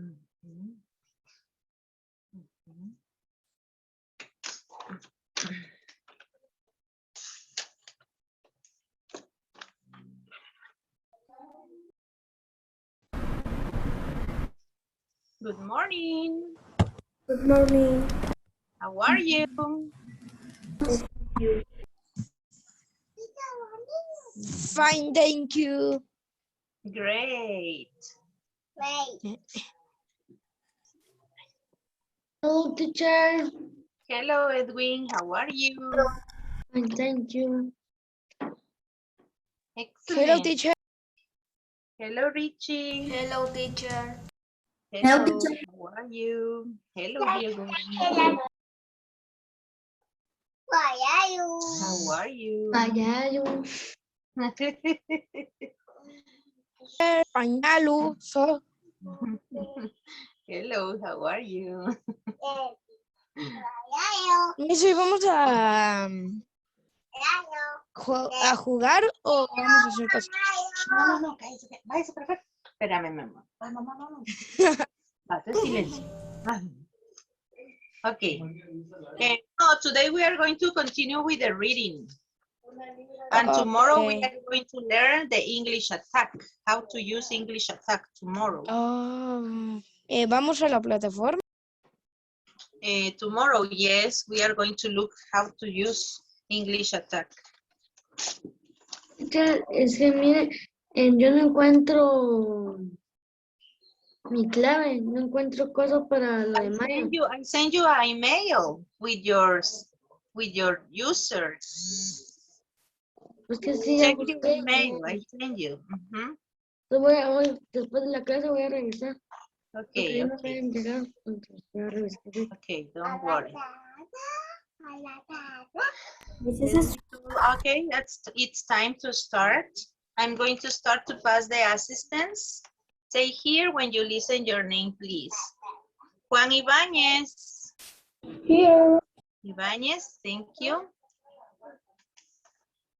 Mhm. Mhm. Good morning. Good morning. How are you? Fine, thank you. Great. Hello, teacher. Hello, Edwin. How are you? Fine, thank you. Hello, Excellent. teacher. Hello, Richie. Hello, teacher. Hello. How are you? Hello, Diego. How are you? Pañalo. Pañalo. Hello, how are you? Miss, hoy vamos a jugar o vamos a hacer cosas. No, cállese, váyase para afuera. Espérame, mamá. Ay, mamá, mamá. Haz silencio. Okay. Today we are going to continue with the reading. And tomorrow we are going to learn the English attack. How to use English attack tomorrow. Vamos a la plataforma. Tomorrow, yes, we are going to look how to use English attack. Es que mire, yo no encuentro mi clave, no encuentro cosas para lo de Maya. I send you an email with your user. Pues que sí, Check your email, I send you. Después de la clase voy a revisar. Okay, okay. Okay, don't worry. Okay, it's time to start. I'm going to start to pass the assistants. Say here when you listen your name, please. Juan Ibañez. Here. Ibañez, thank you.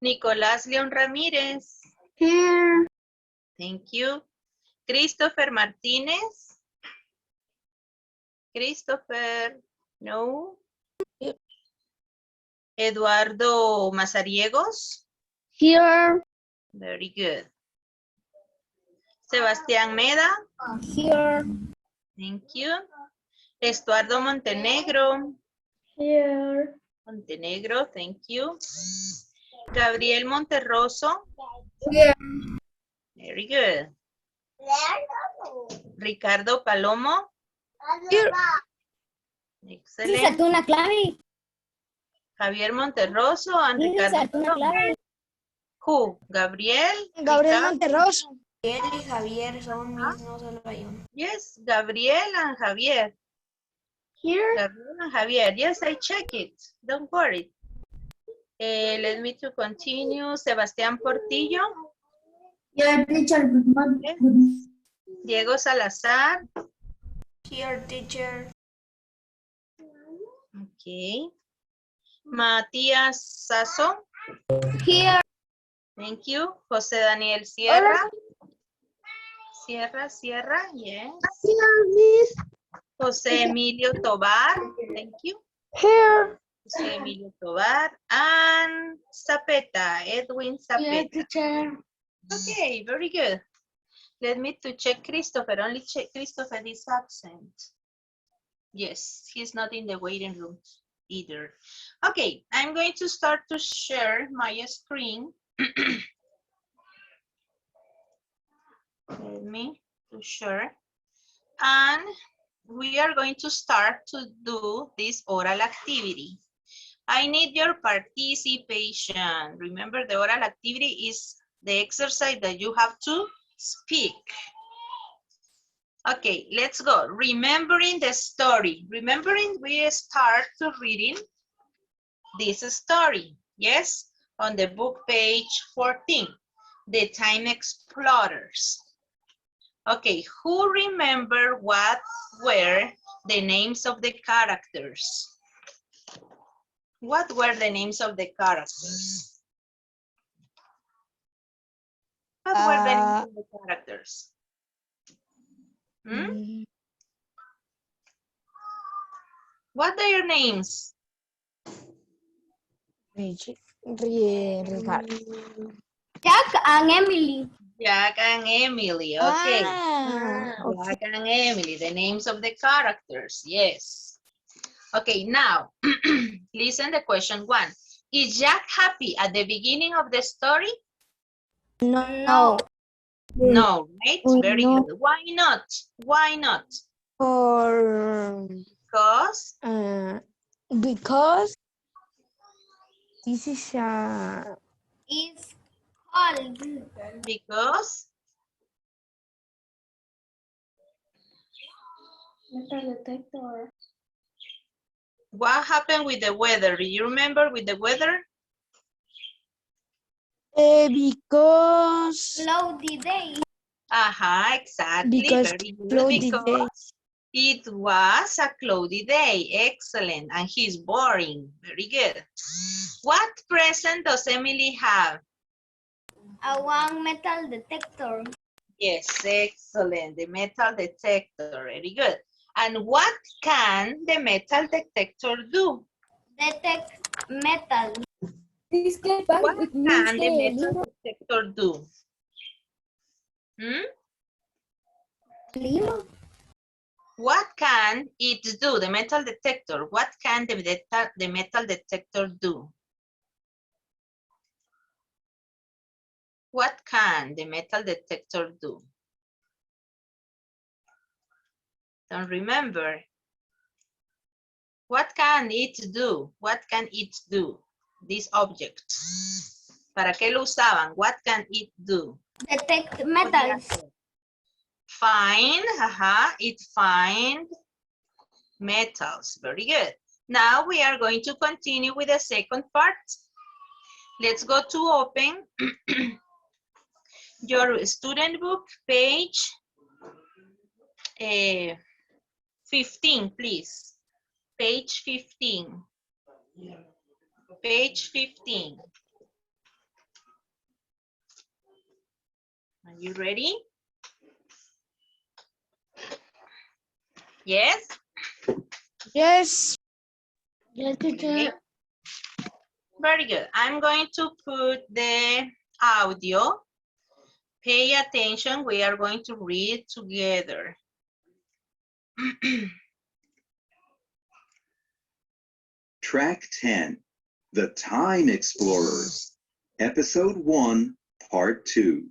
Nicolás León Ramírez. Here. Thank you. Christopher Martínez. Christopher, no. Eduardo Mazariegos. Here. Very good. Sebastián Meda. Here. Thank you. Estuardo Montenegro. Here. Montenegro, thank you. Gabriel Monterroso. Here. Very good. Ricardo Palomo. Here. Excelente. Una clave. Javier Monterroso and Ricardo Palomo. Who? Gabriel? Gabriel Ricardo? Monterroso. Gabriel y Javier son mis, no solo hay uno. Yes, Gabriel and Javier. Here. Gabriel and Javier. Yes, I check it. Don't worry. Let me to continue. Sebastián Portillo. Yeah, teacher. Good morning. Yes. Diego Salazar. Here, teacher. Okay. Matías Sasso. Here. Thank you. José Daniel Sierra. Sierra, yes. Here, miss. José Emilio Tobar. Thank you. Here. José Emilio Tobar. And Zapeta, Edwin Yeah, Zapeta. teacher. Okay, very good. Let me to check Christopher. Only check Christopher is absent. Yes, he's not in the waiting room either. Okay, I'm going to start to share my screen. Let me to share. And we are going to start to do this oral activity. I need your participation. Remember, the oral activity is the exercise that you have to speak. Okay, let's go. Remembering the story. Remembering, we start to reading this story. Yes, on the book page 14, The Time Explorers. Okay, who remember what were the names of the characters? What were the names of the characters? What were the names of the characters? Hmm? What are your names? Ricardo. Jack and Emily. Jack and Emily, okay. Okay. Jack and Emily, the names of the characters, yes. Okay, now, listen to question 1. Is Jack happy at the beginning of the story? No. No, right? Very No. good. Why not? Why not? Because Because this is a It's cold. Because Metal detector. what happened with the weather? Do you remember with the weather? because Cloudy day. Exactly. Because Very good. cloudy Because it was a cloudy day. Excellent. And he's boring. Very good. What present does Emily have? A one metal detector. Yes, excellent. The metal detector. Very good. And what can the metal detector do? Detect metal. What can the metal detector do? Hmm? What can it do, the metal detector? What can the metal detector do? What can the metal detector do? Don't remember. What can it do? What can it do? This object. ¿Para qué lo usaban? What can it do? Detect metals. Find, it find metals. Very good. Now we are going to continue with the second part. Let's go to open your student book, page 15, please. Page 15. Page 15. Are you ready? Yes? Yes. Yes, teacher. Okay. Very good. I'm going to put the audio. Pay attention. We are going to read together. Track 10, The Time Explorers, Episode 1, Part 2.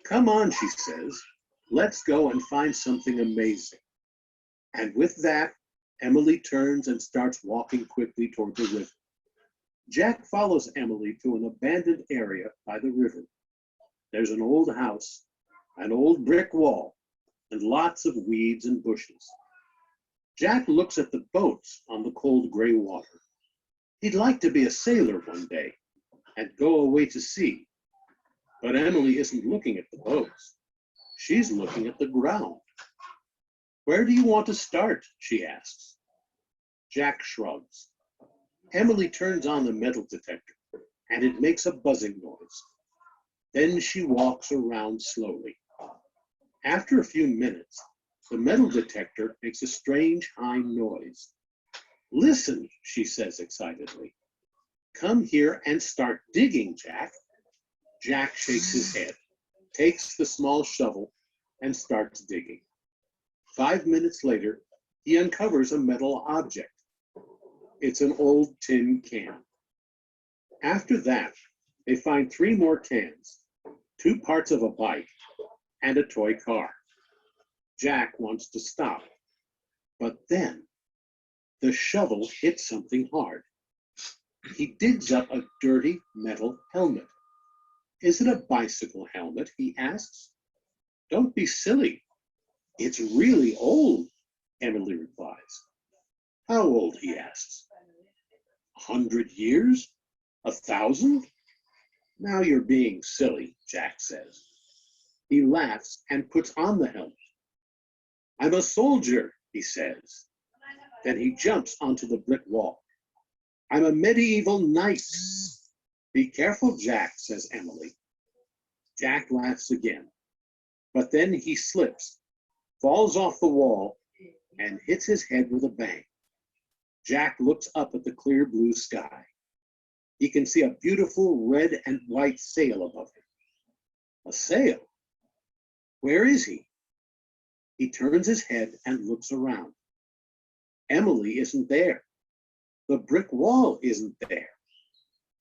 Come on, she says. Let's go and find something amazing. And with that, Emily turns and starts walking quickly toward the river. Jack follows Emily to an abandoned area by the river. There's an old house, an old brick wall, and lots of weeds and bushes. Jack looks at the boats on the cold gray water. He'd like to be a sailor one day and go away to sea. But Emily isn't looking at the boats. She's looking at the ground. Where do you want to start? She asks. Jack shrugs. Emily turns on the metal detector, and it makes a buzzing noise. Then she walks around slowly. After a few minutes, the metal detector makes a strange high noise. Listen, she says excitedly. Come here and start digging, Jack. Jack shakes his head, takes the small shovel, and starts digging. 5 minutes later, he uncovers a metal object. It's an old tin can. After that, they find 3 more cans, 2 parts of a bike, and a toy car. Jack wants to stop, but then the shovel hits something hard. He digs up a dirty metal helmet. Is it a bicycle helmet? He asks. Don't be silly. It's really old, Emily replies. How old? He asks. 100 years? 1,000? Now you're being silly, Jack says. He laughs and puts on the helmet. I'm a soldier, he says. Then he jumps onto the brick wall. I'm a medieval knight. Be careful, Jack, says Emily. Jack laughs again. But then he slips, falls off the wall, and hits his head with a bang. Jack looks up at the clear blue sky. He can see a beautiful red and white sail above him. A sail? Where is he? He turns his head and looks around. Emily isn't there. The brick wall isn't there.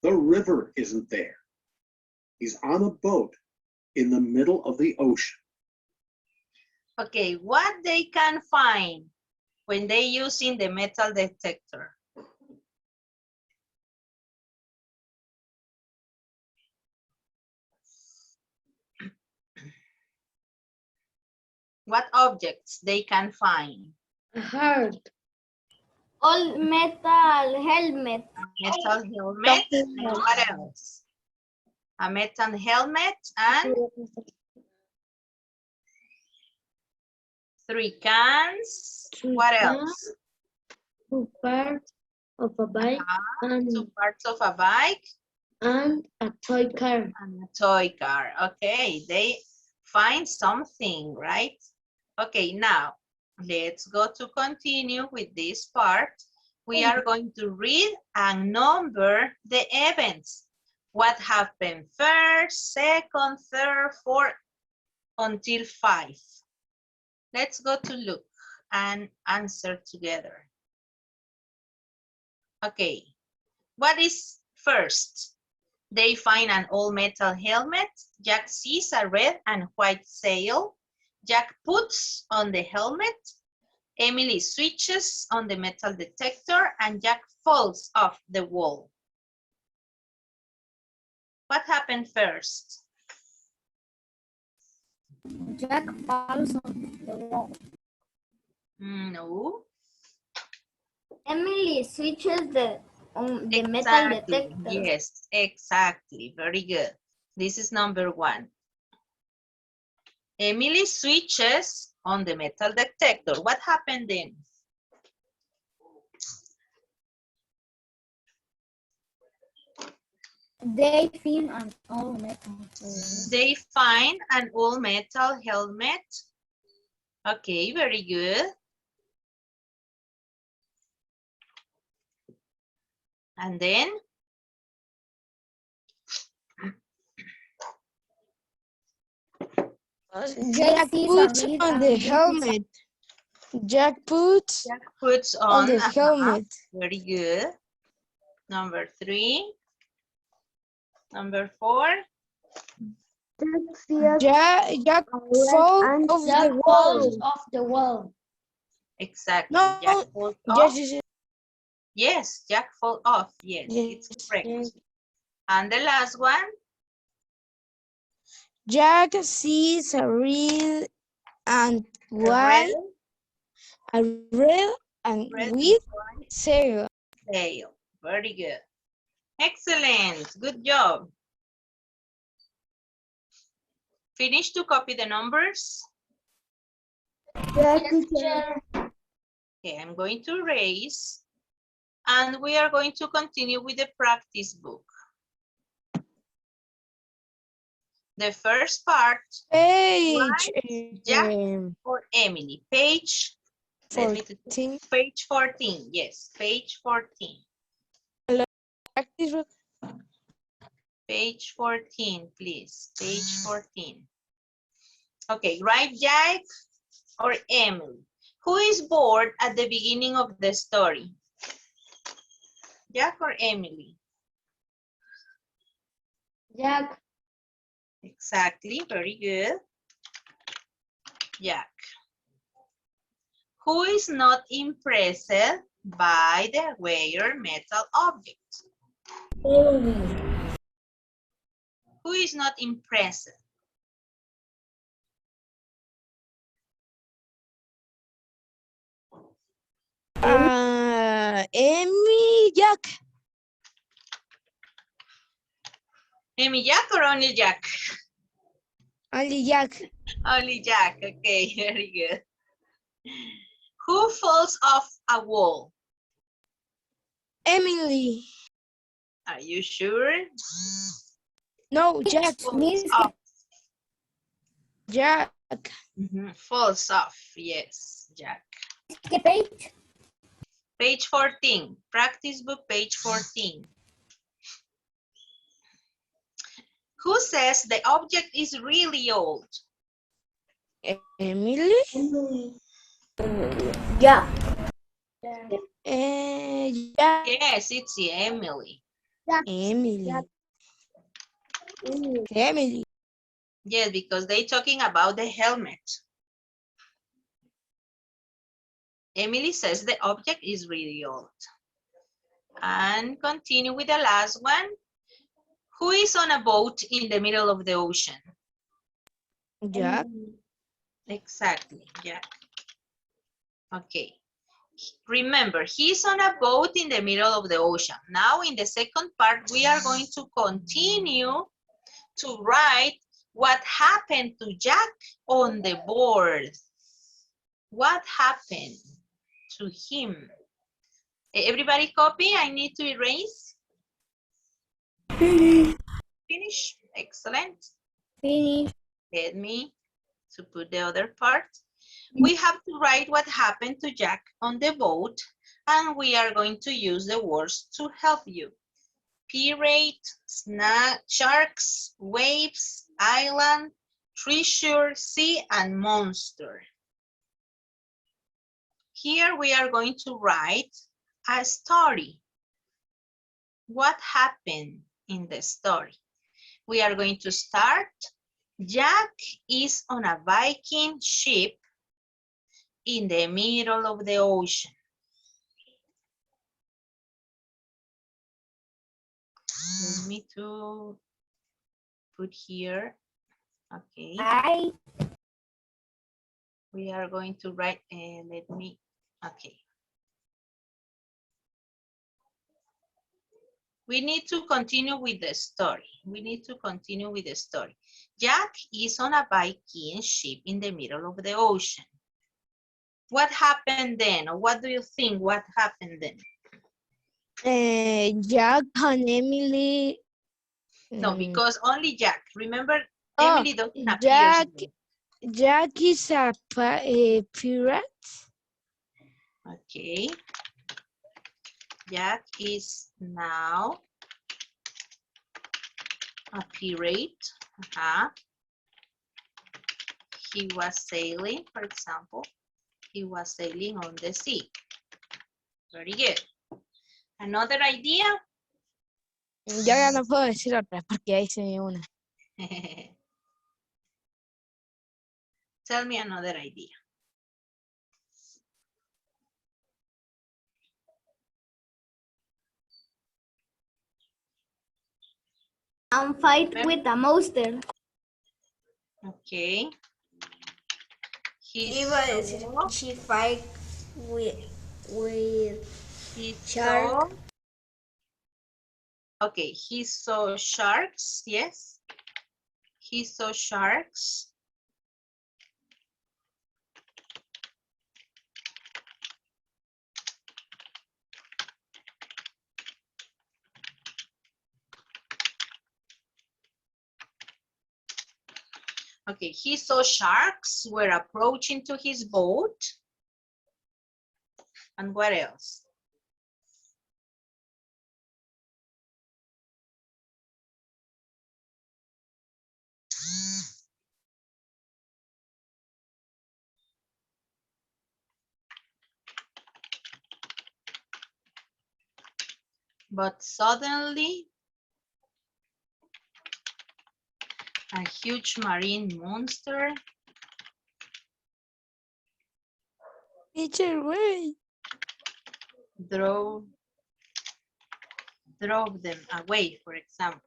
The river isn't there. He's on a boat in the middle of the ocean. Okay, what they can find when they using the metal detector? What objects they can find? A heart. All metal helmet. Metal helmet, and what else? A metal helmet and 3 cans. What else? 2 parts of a bike and 2 parts of a bike a toy car. and a toy car. Okay, they find something, right? Okay, now let's go to continue with this part. We are going to read and number the events. What happened first, second, third, fourth, until 5. Let's go to look and answer together. Okay, what is first? They find an all metal helmet. Jack sees a red and white sail. Jack puts on the helmet. Emily switches on the metal detector and Jack falls off the wall. What happened first? Jack falls off the wall. No. Emily switches the metal Exactly. detector. Yes, exactly. Very good. This is number 1. Emily switches on the metal detector. What happened then? They find an all metal. They find an all metal helmet. Okay, very good. And then? Jack puts on the helmet. Jack puts Jack puts on the helmet. Very good. Number 3. Number 4. Jack falls off Jack the falls wall. off the wall. Exactly. No, Jack falls off. Yes, Yes, Jack falls off. Yes, it's correct. yes. And the last one? Jack sees a red and white, a red and Red white sail. sail. Very good. Excellent. Good job. Finish to copy the numbers. Okay, I'm going to erase. And we are going to continue with the practice book. The first part. Page Jack or Emily. Page 14. Page 14. Yes, page 14. Practice book. Page 14, please. Page 14. Okay, write Jack or Emily. Who is bored at the beginning of the story? Jack or Emily? Jack. Exactly, very good. Jack. Who is not impressed by the rare metal object? Who is not impressed? Emmy, Jack. Amy, Jack or only Jack? Only Jack. Only Jack, okay, very good. Who falls off a wall? Emily. Are you sure? No, Jack. Falls off. Jack. Falls off, yes, Jack. ¿Qué page? Page 14, practice book, page 14. Who says the object is really old? Emily? Yeah. Jack. Yes, it's Emily. Emily. Emily. Yes, because they're talking about the helmet. Emily says the object is really old. And continue with the last one. Who is on a boat in the middle of the ocean? Jack. Exactly, Jack. Okay. Remember, he's on a boat in the middle of the ocean. Now, in the second part, we are going to continue to write what happened to Jack on the board. What happened to him? Everybody copy? I need to erase. Finish. Excellent. Finish. Let me to put the other part. We have to write what happened to Jack on the boat, and we are going to use the words to help you. Pirate, sharks, waves, island, treasure, sea, and monster. Here we are going to write a story. What happened in the story? We are going to start. Jack is on a Viking ship in the middle of the ocean. Let me to put here. Okay. We are going to write, okay. We need to continue with the story. We need to continue with the story. Jack is on a Viking ship in the middle of the ocean. What happened then? Or what do you think? What happened then? Jack and Emily. No, because only Jack. Remember, Oh, Emily doesn't appear. Jack is a pirate. Okay. Jack is now a pirate. He was sailing, for example. He was sailing on the sea. Very good. Another idea? Yo ya no puedo decir otra porque ahí se me una. Tell me another idea. Fight with a monster. Okay. Iba a decir, she fight with shark. Okay, he saw sharks, yes. He saw sharks. Okay, he saw sharks were approaching to his boat. And what else? But suddenly, a huge marine monster Teacher, wait. drove them away, for example.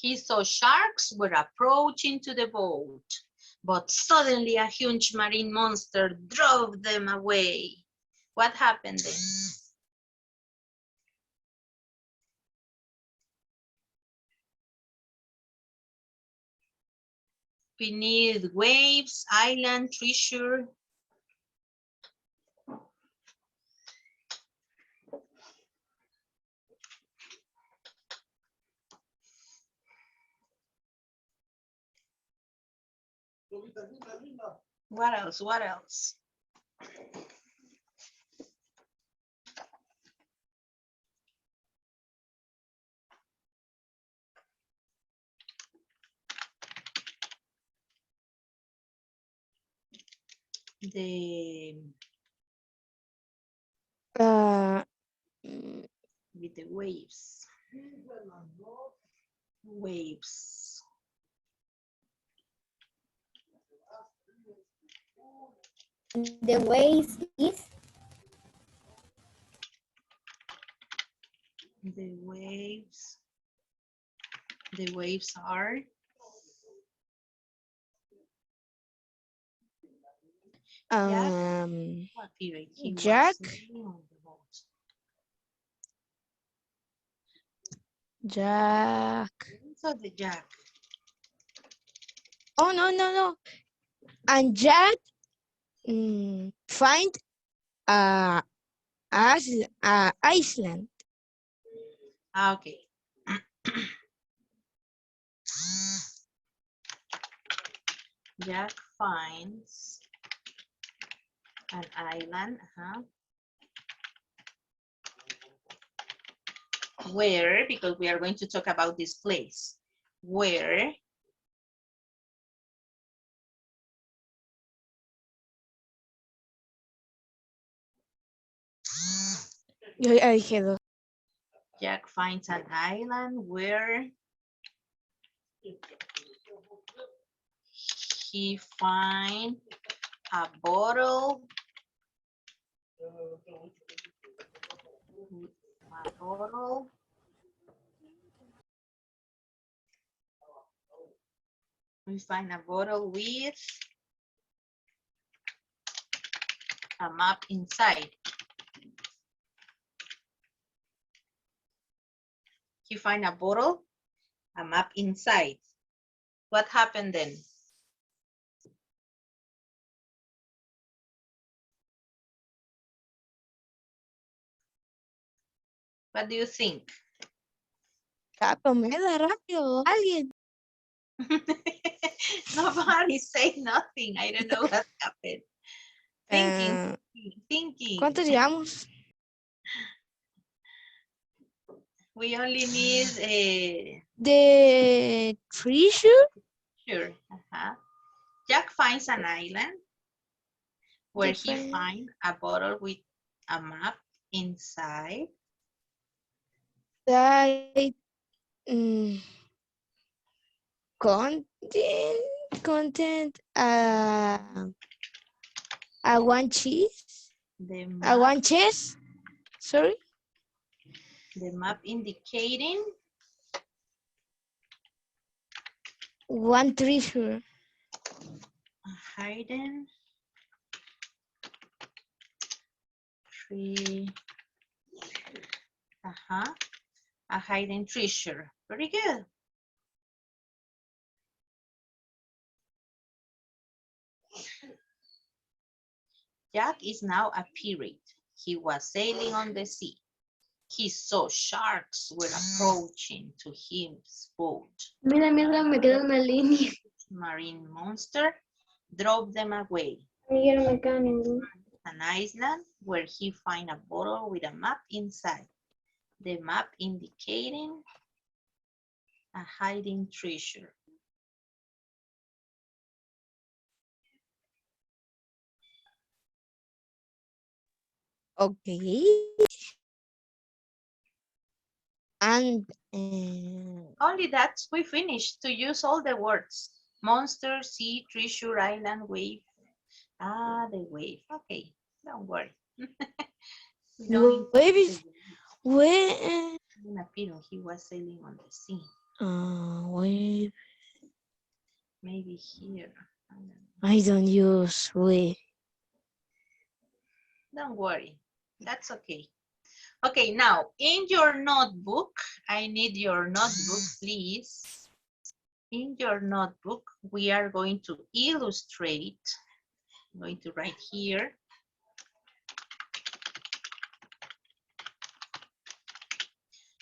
He saw sharks were approaching to the boat, but suddenly a huge marine monster drove them away. What happened then? We need waves, island, treasure. What else? What else? The Uh, with the waves. Waves. The waves is The waves. The waves are. What period? He was Jack. sailing on the boat. Jack. So the Jack. Oh, no. And Jack find Iceland. Okay. Jack finds an island. Where, because we are going to talk about this place. Where Yo ya dije dos. Jack finds an island where he finds a bottle. We find a bottle with a map inside. You find a bottle, a map inside. What happened then? What do you think? Comida rápido, alguien. Nobody say nothing. I don't know what happened. Thinking. ¿Cuánto llevamos? We only need The treasure. sure. Jack finds an island where he finds a bottle with a map inside. That content one cheese. One cheese. Sorry. The map indicating one treasure. Hidden tree. A hidden treasure. Very good. Jack is now a pirate. He was sailing on the sea. He saw sharks were approaching to his boat. Mira, me queda una línea. Marine monster drove them away. Yo no me queda ninguna. An island where he find a bottle with a map inside. The map indicating a hiding treasure. Okay. And only that we finished to use all the words. Monster, sea, treasure, island, wave. The wave. Okay, don't worry. wave. Where? He was sailing on the sea. Wave. Maybe here. I don't use wave. Don't worry. That's okay. Okay, now in your notebook, I need your notebook, please. In your notebook, we are going to illustrate. I'm going to write here.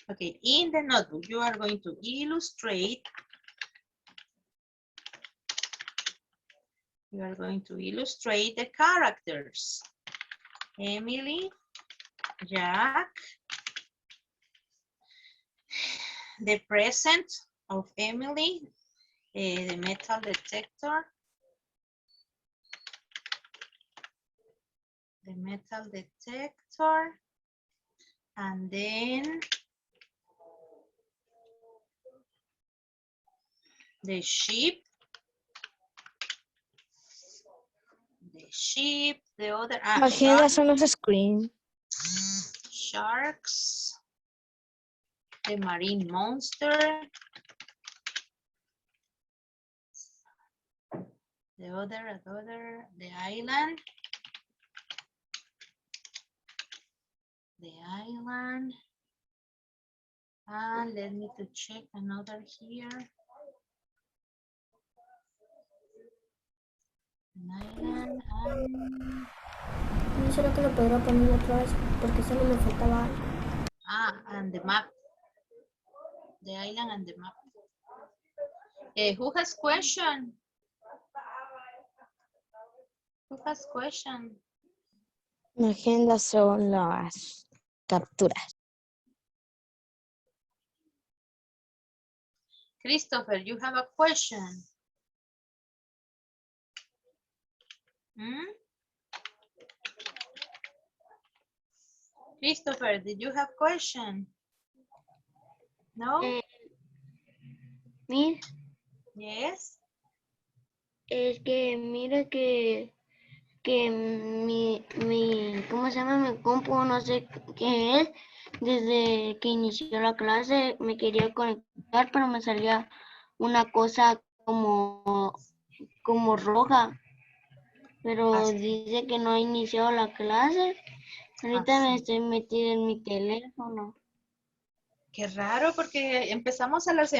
Okay, in the notebook, you are going to illustrate. You are going to illustrate the characters. Emily, Jack, the present of Emily, the metal detector, and then the sheep, the other, Agenda son los screen. sharks, the marine monster, the island, and let me to check another here. An island and... No sé que lo podrá poner otra vez porque solo me faltaba algo. And the map. The island and the map. Who has question? Who has question? Agenda son las capturas. Christopher, you have a question? Hmm? Christopher, did you have question? No? Mira, Yes? es que mira que ¿cómo se llama? Mi compu, no sé qué es. Desde que inició la clase me quería conectar, pero me salía una cosa como roja. Pero dice que no ha iniciado la clase. Ahorita me estoy metida en mi teléfono. Qué raro porque empezamos a las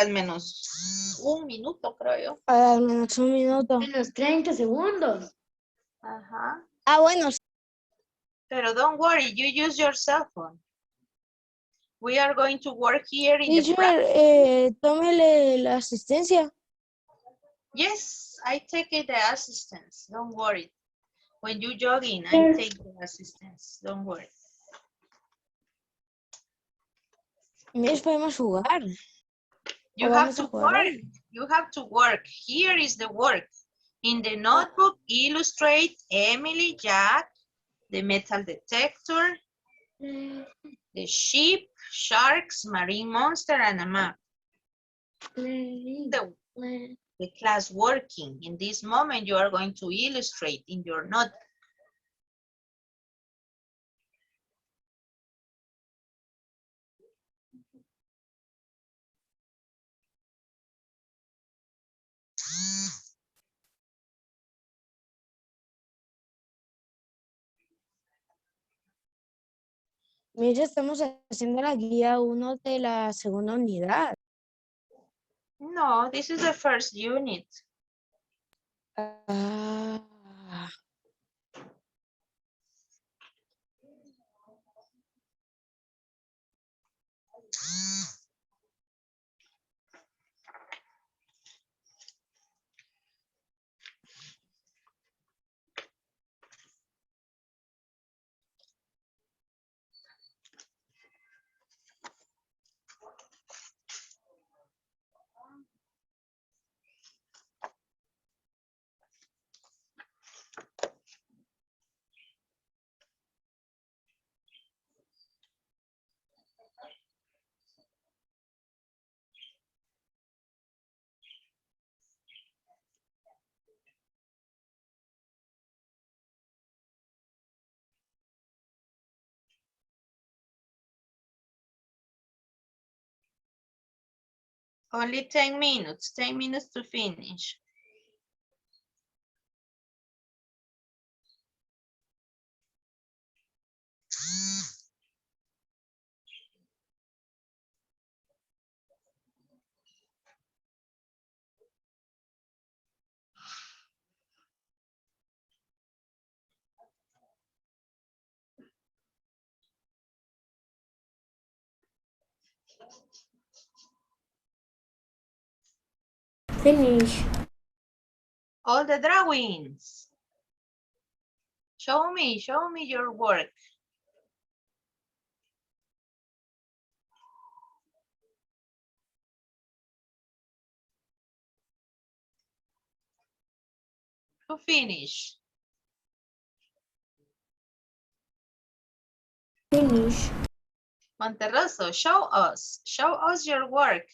menos un minuto, creo yo. Al menos un minuto. En los 30 segundos. Ajá. Bueno. Pero don't worry, you use your cell phone. We are going to work here in the practice. Teacher, tómele la asistencia. Yes, I take it the assistance. Don't worry. When you jog in, I take the assistance. Don't worry. Miss, podemos jugar. You have to work. You have to work. Here is the work. In the notebook, illustrate Emily, Jack, the metal detector, the sheep, sharks, marine monster, and a map. The class working. In this moment, you are going to illustrate in your notebook. Mira, estamos haciendo la guía 1 de la segunda unidad. No, this is the first unit. Ah. Only 10 minutes to finish. Finish. All the drawings. Show me your work. To finish. Finish. Monterroso, show us your work,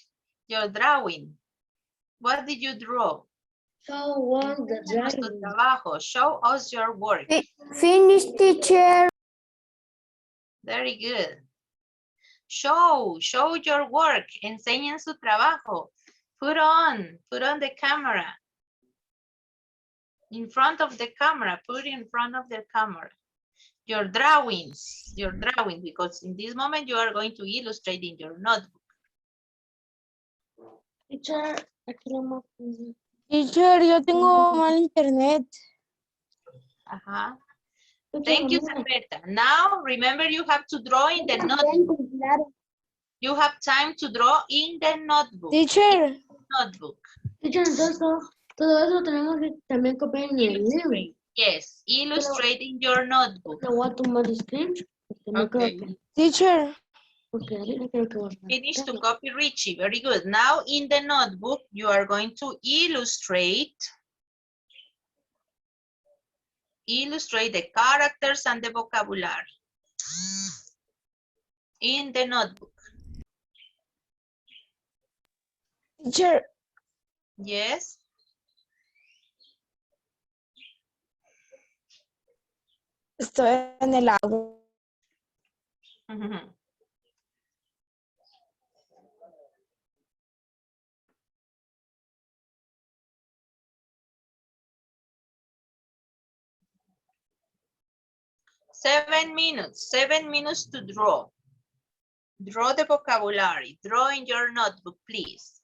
your drawing. What did you draw? So was the Enséñanos tu trabajo. Show us your work. Finish, teacher. Very good. Show your work. Enseñen su trabajo. Put on the camera. In front of the camera, put in front of the camera. Your drawings, because in this moment you are going to illustrate in your notebook. Teacher, aquí no me- Teacher, yo tengo mal internet. Ajá. Thank you, Zafeta. Now, remember you have to draw in the notebook. You have time to draw in the notebook. Teacher, Teacher, entonces todo eso tenemos que también copiar en el libro. Yes, illustrate in your notebook. Lo voy a tomar screenshot. Okay. teacher, Porque ahorita creo que voy a Finish to copy, Richie. Very good. Now in the notebook, you are going to illustrate the characters and the vocabulary in the notebook. teacher, Yes. estoy en el agua. Seven minutes to draw. Draw the vocabulary. Draw in your notebook, please.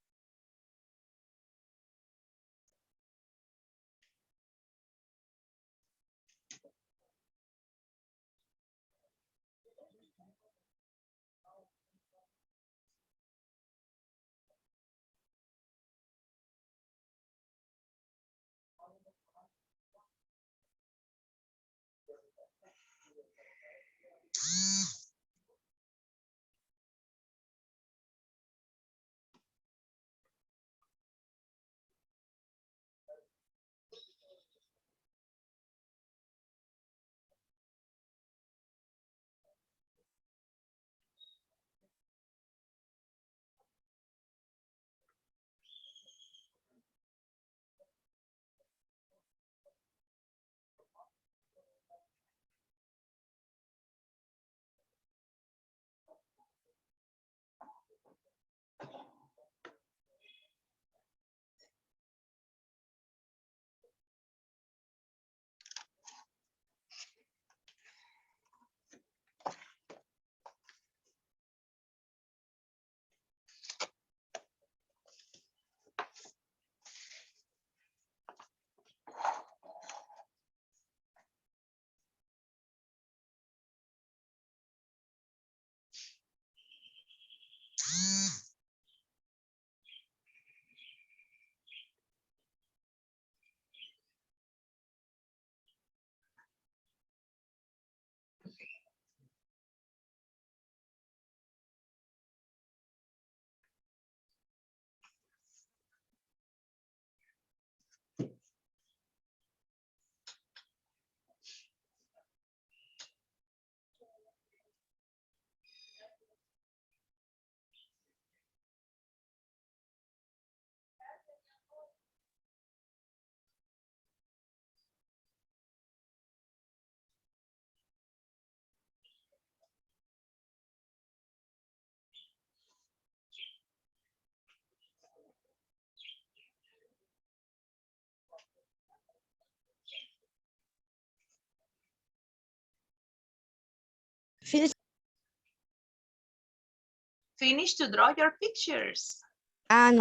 Finish to draw your pictures. No.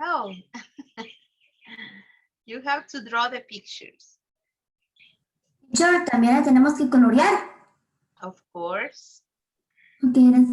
No. You have to draw the pictures. Teacher, también la tenemos que colorear. Of course. Ok, gracias.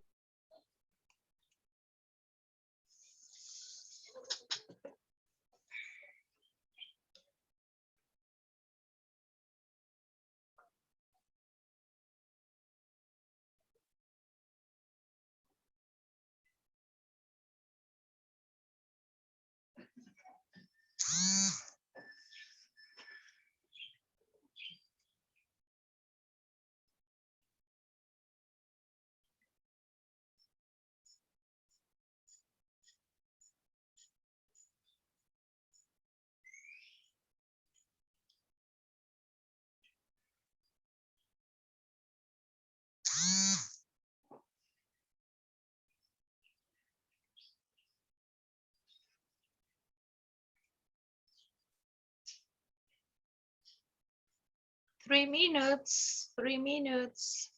3 minutes, 3 minutes.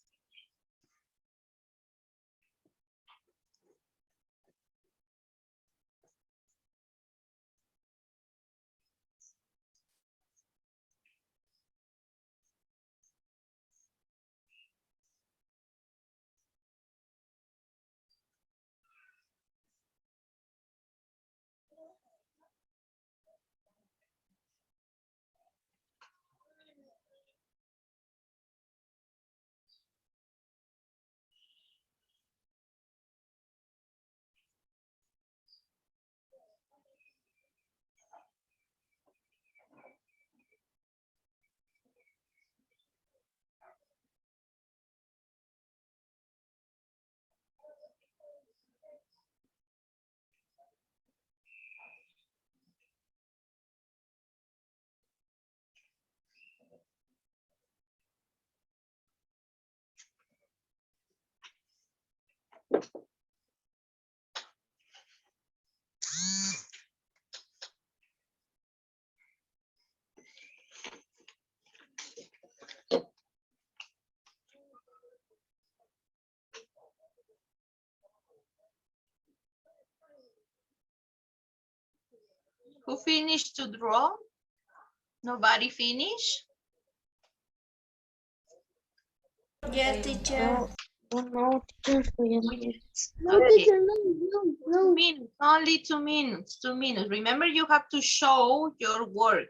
Who finished to draw? Nobody finished? Yes, teacher. No, teacher, Okay. 2 no. minutes, only 2 minutes, 2 minutes. Remember, you have to show your work.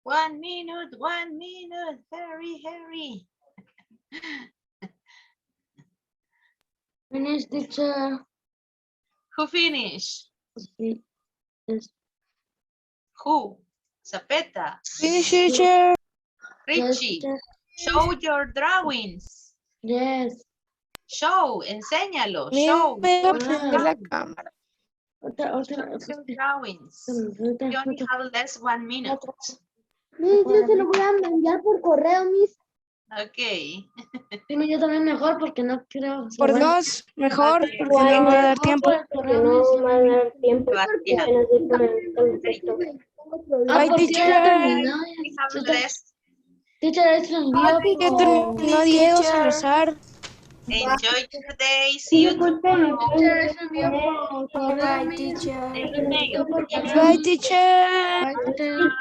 One minute, hurry, hurry. Finish, teacher. Who finished? Yes. Who? Zapeta, Finish, teacher. Richie. teacher. Show your drawings. Yes. Show, enséñalo, show. Me Show voy a your prender la drawings. cámara. Otra. Your drawings. We only have less 1 minute. Miss, yo se lo voy a enviar por correo, Miss. Okay. Sí, yo también mejor porque no creo. Por dos, mejor, Okay. porque no va a dar tiempo. Porque no va a dar tiempo. Sebastián. Bye, por teacher. cierto, terminó. We have less. Teacher, eso lo envío. Ya terminó Diego Salazar. Enjoy your day. See you tomorrow. Teacher, eso envío por correo. Bye, teacher. Email. Bye, teacher. Bye, teacher.